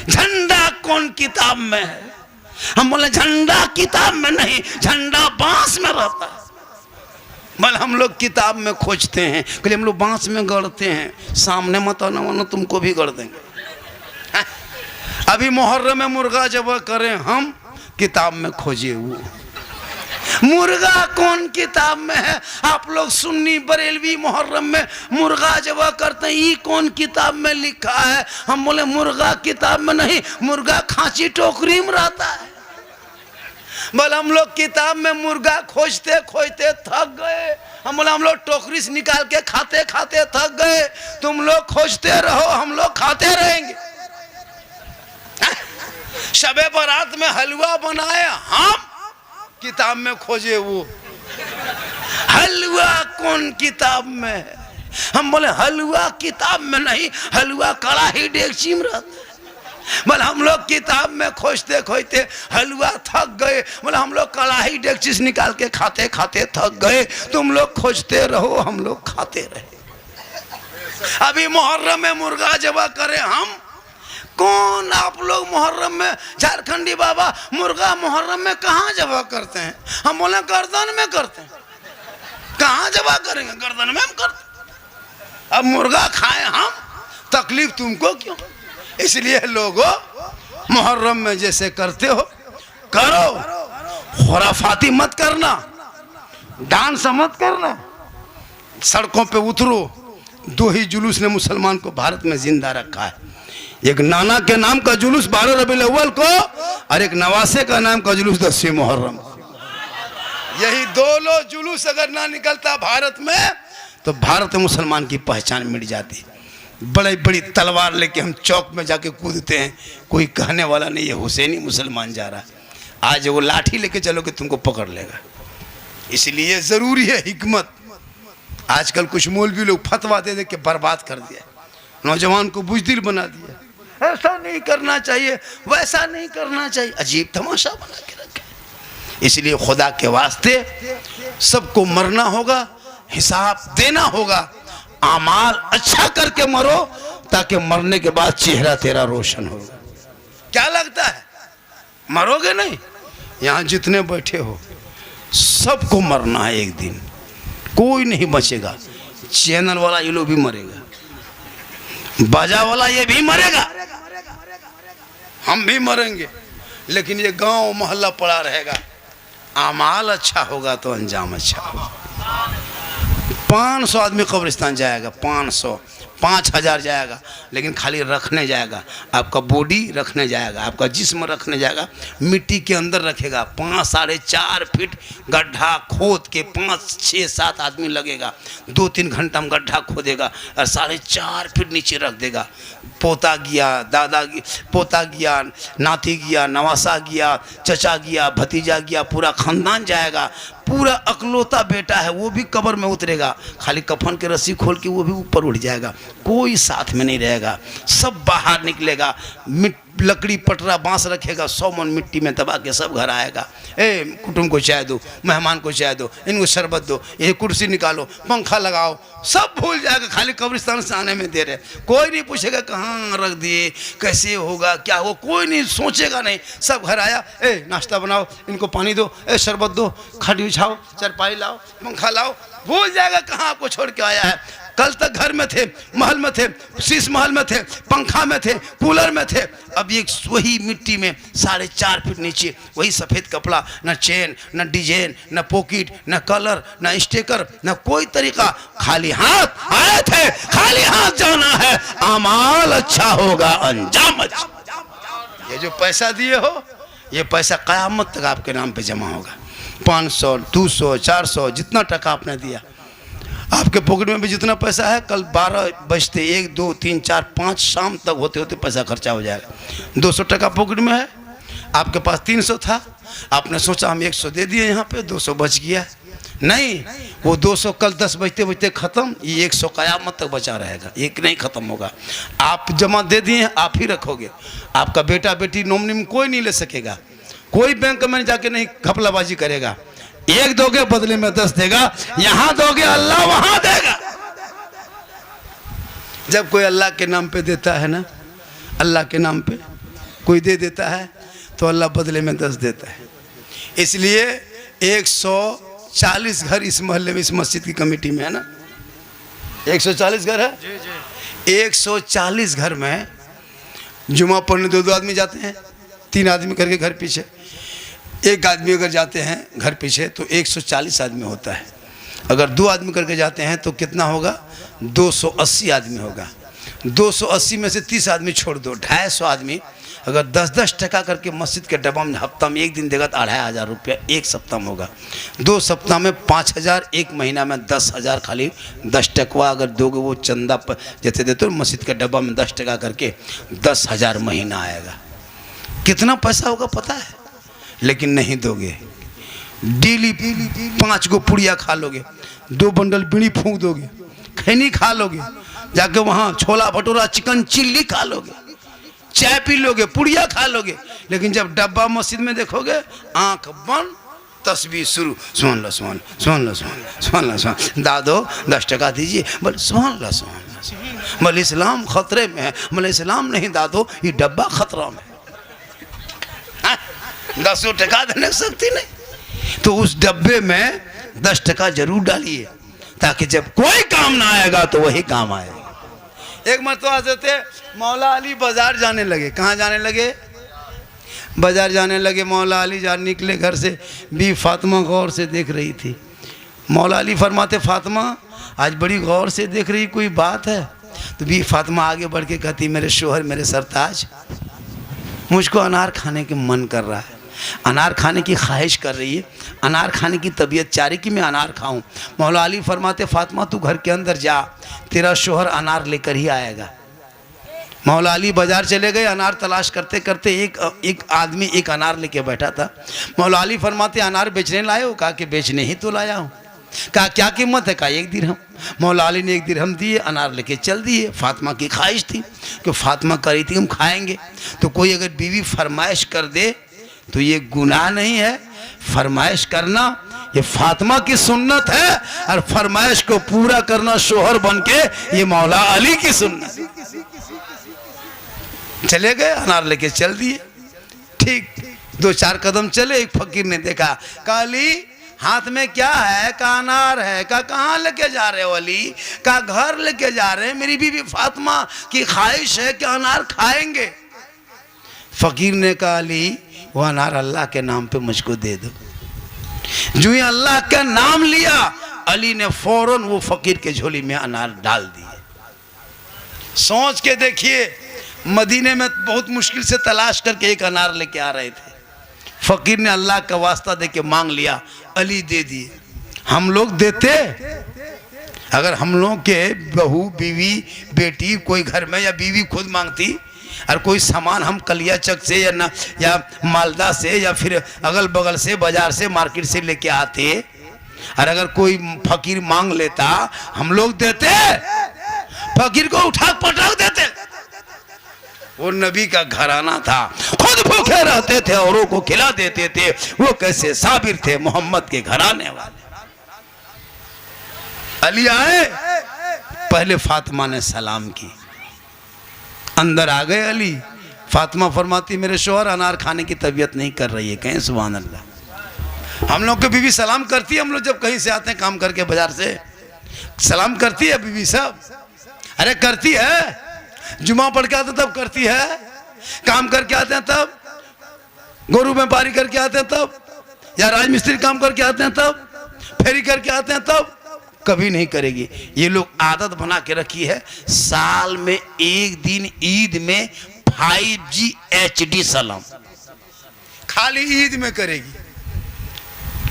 झंडा कौन किताब में है? हम बोले झंडा किताब में नहीं, झंडा बांस में रहता है। बल हम लोग किताब में खोजते हैं, कहले हम लोग बांस में गढ़ते हैं। सामने मत आना वरना तुमको भी गढ़ देंगे। अभी मुहर्रम में मुर्गा जब करें हम, किताब में खोजे वो मुर्गा कौन किताब में है? आप लोग सुन्नी बरेलवी मुहर्रम में मुर्गा जब करते हैं, ये कौन किताब में लिखा है? हम बोले मुर्गा किताब में नहीं, मुर्गा खांची टोकरी में रहता है। बोले हम लोग किताब में मुर्गा खोजते खोजते थक गए। हम बोले हम लोग टोकरी से निकाल के खाते खाते थक गए। तुम लोग खोजते रहो, हम लोग खाते रहेंगे। शबे बारात में हलवा बनाए हम, किताब में खोजे वो हलवा कौन किताब में है? हम बोले हलवा किताब में नहीं, हलवा कड़ाही डेगची में रहता है। बोले हम लोग किताब में खोजते खोजते हलवा थक गए। बोले हम लोग कड़ाही डेगची से निकाल के खाते खाते थक गए। तुम लोग खोजते रहो, हम लोग खाते रहे। अभी मुहर्रम में मुर्गा जबा करे हम, कौन आप लोग मुहर्रम में झारखंडी बाबा मुर्गा मुहर्रम में कहाँ जबा करते हैं? हम बोले गर्दन में करते हैं। कहाँ जबा करेंगे? गर्दन में हम करते। अब मुर्गा खाए हम, तकलीफ तुमको क्यों? इसलिए लोगों मुहर्रम में जैसे करते हो करो, खुराफाती मत करना, डांस मत करना। सड़कों पे उतरो। दो ही जुलूस ने मुसलमान को भारत में जिंदा रखा है, एक नाना के नाम का जुलूस 12 रबीउल अव्वल को, और एक नवासे का नाम का जुलूस 10 मुहर्रम। यही दो लोग जुलूस अगर ना निकलता भारत में, तो भारत में मुसलमान की पहचान मिट जाती। बड़ी बड़ी तलवार लेके हम चौक में जाके कूदते हैं, कोई कहने वाला नहीं है हुसैनी मुसलमान जा रहा है। आज वो लाठी लेके चलोगे तुमको पकड़ लेगा। इसलिए जरूरी है हिकमत। आजकल कुछ मौलवी लोग फतवा दे दे के बर्बाद कर दिया, नौजवान को बुजदिल बना दिया। ऐसा नहीं करना चाहिए, वैसा नहीं करना चाहिए, अजीब तमाशा बना के रखे। इसलिए खुदा के वास्ते सबको मरना होगा, हिसाब देना होगा। आमाल अच्छा करके मरो, ताकि मरने के बाद चेहरा तेरा रोशन होगा। क्या लगता है मरोगे नहीं? यहाँ जितने बैठे हो सबको मरना है एक दिन, कोई नहीं बचेगा। चैनल वाला ये लोग भी मरेगा, बाजा वाला ये भी मरेगा, हम भी मरेंगे, लेकिन ये गांव मोहल्ला पड़ा रहेगा। आमाल अच्छा होगा तो अंजाम अच्छा होगा। 500 आदमी कब्रिस्तान जाएगा, 500 5000 जाएगा, लेकिन खाली रखने जाएगा। आपका बॉडी रखने जाएगा, आपका जिस्म रखने जाएगा, मिट्टी के अंदर रखेगा। 5 साढ़े 4 फीट गड्ढा खोद के 5 6 7 आदमी लगेगा। 2-3 घंटा में गड्ढा खोदेगा और 4.5 फीट नीचे रख देगा। पोता गया, पोता गया, नाती गया, नवासा गया, चचा गया, भतीजा गया, पूरा खानदान जाएगा। पूरा अकलौता बेटा है वो भी कब्र में उतरेगा, खाली कफन के रस्सी खोल के वो भी ऊपर उठ जाएगा। कोई साथ में नहीं रहेगा, सब बाहर निकलेगा। लकड़ी पटरा बांस रखेगा, 100 मन मिट्टी में दबा के सब घर आएगा। ए कुटुंब को चाय दो, मेहमान को चाय दो, इनको शरबत दो, ये कुर्सी निकालो, पंखा लगाओ, सब भूल जाएगा। खाली कब्रिस्तान से आने में दे रहे, कोई नहीं पूछेगा कहाँ रख दिए, कैसे होगा, क्या हो, कोई नहीं सोचेगा नहीं। सब घर आया, ए नाश्ता बनाओ, इनको पानी दो, ए शरबत दो, खट बिछाओ, चारपाई लाओ, पंखा लाओ, भूल जाएगा कहाँ आपको छोड़ के आया है। कल तक घर में थे, महल में थे, शीश महल में थे, पंखा में थे, कूलर में थे। अब ये वही मिट्टी में 4.5 फीट नीचे वही सफ़ेद कपड़ा, न चेन, न डिजाइन, न पॉकेट, न कलर, न स्टिकर, न कोई तरीका। खाली हाथ आए थे, खाली हाथ जाना है। आमाल अच्छा होगा, अंजाम अच्छा। ये जो पैसा दिए हो, ये पैसा क़यामत तक आपके नाम पे जमा होगा। 500 200 400 जितना टका आपने दिया, आपके पॉकेट में भी जितना पैसा है, कल 12 बजते 1 2 3 4 5 शाम तक होते होते पैसा खर्चा हो जाएगा। 200 टका पॉकेट में है, आपके पास 300 था, आपने सोचा हम 100 दे दिए, यहाँ पे 200 बच गया। नहीं, वो 200 कल 10 बजते बजते ख़त्म, ये 100 क़यामत तक बचा रहेगा, एक नहीं ख़त्म होगा। आप जमा दे दिए, आप ही रखोगे, आपका बेटा बेटी नॉमिनी में कोई नहीं ले सकेगा। कोई बैंक में जाके नहीं घपलाबाजी करेगा। 1 दोगे बदले में 10 देगा, यहां दोगे अल्लाह वहां देगा। जब कोई अल्लाह के नाम पे देता है ना, अल्लाह के नाम पे कोई दे देता है तो अल्लाह बदले में 10 देता है। इसलिए 140 घर इस मोहल्ले में, इस मस्जिद की कमेटी में है ना, 140 घर है। 140 घर में जुमा पढ़ने 2 आदमी जाते हैं, 3 आदमी करके घर पीछे, 1 आदमी अगर जाते हैं घर पीछे तो 140 आदमी होता है। अगर 2 आदमी करके जाते हैं तो कितना होगा? 280 आदमी होगा। 280 में से 30 आदमी छोड़ दो, 250 आदमी अगर 10-10 टका करके मस्जिद के डब्बा में हफ्ता में एक दिन देगा तो 2500 रुपया एक सप्ताह में होगा। 2 सप्ताह में 5000, 1 महीना में 10,000। खाली 10 टकवा अगर दोगे वो चंदा पर जैसे देते हो मस्जिद के डब्बा में 10 टका करके 10,000 महीना आएगा। कितना पैसा होगा पता है? लेकिन नहीं दोगे। डेली 5 गो पुड़िया खा लोगे, 2 बंडल बीड़ी फूंक दोगे, खैनी खा लोगे, जाके वहाँ छोला भटूरा चिकन चिल्ली खा लोगे, चाय पी लोगे, पुड़िया खा लोगे। लेकिन जब डब्बा मस्जिद में देखोगे आंख बंद, तस्वीर शुरू, सुन लो सुन, सुन लो सुन, सुन लो सुन, दादो 10 टका दीजिए, बोले सुन लो सुन, बोले इस्लाम खतरे में है, बोले इस्लाम नहीं दादो ये डब्बा खतरा में। 10 टका देने सकती नहीं तो उस डब्बे में 10 टका जरूर डालिए ताकि जब कोई काम ना आएगा तो वही काम आएगा। एक मरतबा थे मौला अली बाजार जाने लगे। कहाँ जाने लगे? बाजार जाने लगे। मौला अली जा निकले घर से, बी फातिमा गौर से देख रही थी। मौला अली फरमाते फातिमा आज बड़ी गौर से देख रही, कोई बात है? तो बी फातिमा आगे बढ़ के कहती मेरे शोहर मेरे सरताज, मुझको अनार खाने के मन कर रहा है, अनार खाने की ख्वाहिश कर रही है, अनार खाने की तबीयत चाह रही कि मैं अनार खाऊं। मौला अली फरमाते फातिमा तू घर के अंदर जा, तेरा शोहर अनार लेकर ही आएगा। मौला अली बाजार चले गए। अनार तलाश करते करते एक आदमी एक अनार लेके बैठा था। मौला अली फरमाते अनार बेचने लाए हो? कहा कि बेचने ही तो लाया हूँ। कहा क्या कीमत है? कहा 1 दिरहम। मौला अली ने 1 दिरहम दिए, अनार लेके चल दिए। फातिमा की ख्वाहिश थी कि फातिमा कर रही थी हम खाएंगे, तो कोई अगर बीवी फरमाइश कर दे तो ये गुनाह नहीं है। फरमाइश करना ये फातिमा की सुन्नत है और फरमाइश को पूरा करना शोहर बनके ये मौला अली की सुन्नत। चले गए, अनार लेके चल दिए। ठीक 2-4 कदम चले, एक फकीर ने देखा। कहा अली हाथ में क्या है? का अनार है। का कहाँ लेके जा रहे हो अली? का घर लेके जा रहे हैं, मेरी बीवी फातिमा की ख्वाहिश है कि अनार खाएंगे। फकीर ने कहा अली वो अनार अल्लाह के नाम पे मुझको दे दो। जो ही अल्लाह का नाम लिया अली ने फौरन वो फकीर के झोली में अनार डाल दिए। सोच के देखिए, मदीने में बहुत मुश्किल से तलाश करके एक अनार लेके आ रहे थे। फकीर ने अल्लाह का वास्ता दे के मांग लिया, अली दे दिए। हम लोग देते? अगर हम लोग के बहू बीवी बेटी कोई घर में या बीवी खुद मांगती और कोई सामान हम कलियाचक से या मालदा से या फिर अगल बगल से बाजार से मार्केट से लेके आते और अगर कोई फकीर मांग लेता हम लोग देते? फकीर को उठा पटक देते। वो नबी का घराना था, खुद भूखे रहते थे औरों को खिला देते थे। वो कैसे साबिर थे मोहम्मद के घराने वाले। अली आए, पहले फातिमा ने सलाम की, अंदर आ गए अली। फातिमा फरमाती मेरे शोहर अनार खाने की तबीयत नहीं कर रही है। कहें सुभान अल्लाह। हम लोग की बीवी सलाम करती है, हम लोग जब कहीं से आते हैं काम करके बाजार से सलाम करती है बीवी सब। अरे करती है, जुमा पढ़ के आते तब करती है, काम करके आते हैं तब, गोरू व्यापारी करके आते हैं तब, या राजमिस्त्री काम करके आते हैं तब, फेरी करके आते हैं तब, कभी नहीं करेगी। ये लोग आदत बना के रखी है साल में 1 दिन ईद में 5G HD सलाम खाली ईद में करेगी।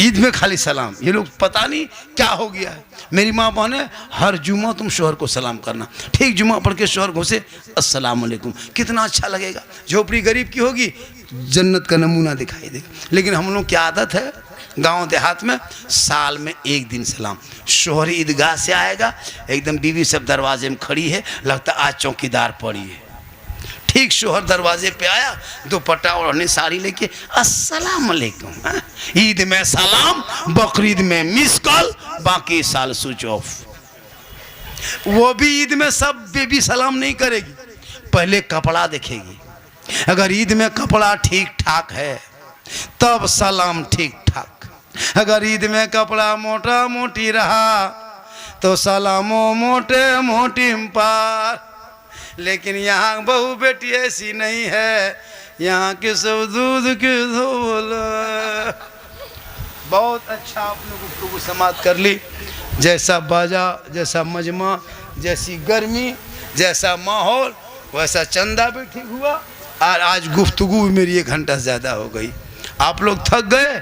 ईद में खाली सलाम। ये लोग पता नहीं क्या हो गया है। मेरी माँ बहने हर जुमा तुम शोहर को सलाम करना। ठीक जुमा पढ़ के शोहर घुसे अस्सलाम वालेकुम, कितना अच्छा लगेगा। झोपड़ी गरीब की होगी, जन्नत का नमूना दिखाई देगा। लेकिन हम लोग की आदत है गांव देहात में साल में 1 दिन सलाम। शोहर ईदगाह से आएगा, एकदम बीवी सब दरवाजे में खड़ी है, लगता आज चौकीदार पड़ी है। ठीक शोहर दरवाजे पे आया, दुपट्टा ओढ़ने साड़ी लेके अस्सलाम वालेकुम। ईद में सलाम, बकरीद में मिस कॉल, बाकी साल स्विच ऑफ। वो भी ईद में सब बेबी सलाम नहीं करेगी, पहले कपड़ा देखेगी। अगर ईद में कपड़ा ठीक ठाक है तब सलाम ठीक ठाक। अगर ईद में कपड़ा मोटा मोटी रहा तो सलामो मोटे मोटी पार। लेकिन यहाँ बहू बेटी ऐसी नहीं है, यहाँ के सब दूध के धोल। बहुत अच्छा आपने गुफ्तगू समाप्त कर ली। जैसा बाजा, जैसा मजमा, जैसी गर्मी, जैसा माहौल, वैसा चंदा भी ठीक हुआ। और आज गुफ्तगू भी मेरी 1 घंटा ज़्यादा हो गई। आप लोग थक गए?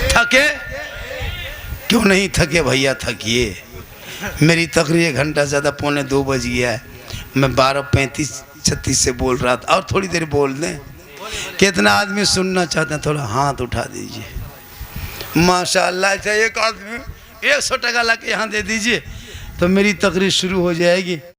थके? क्यों नहीं थके भैया, थकिए। मेरी तकरीर 1 घंटा ज़्यादा, 1:45 बज गया है। मैं 12:35-36 से बोल रहा था। और थोड़ी देर बोल दें। कितना आदमी सुनना चाहते हैं? थोड़ा हाथ उठा दीजिए। माशाअल्लाह। अच्छा, एक आदमी 100 टका ला के यहाँ दे दीजिए तो मेरी तकरीर शुरू हो जाएगी।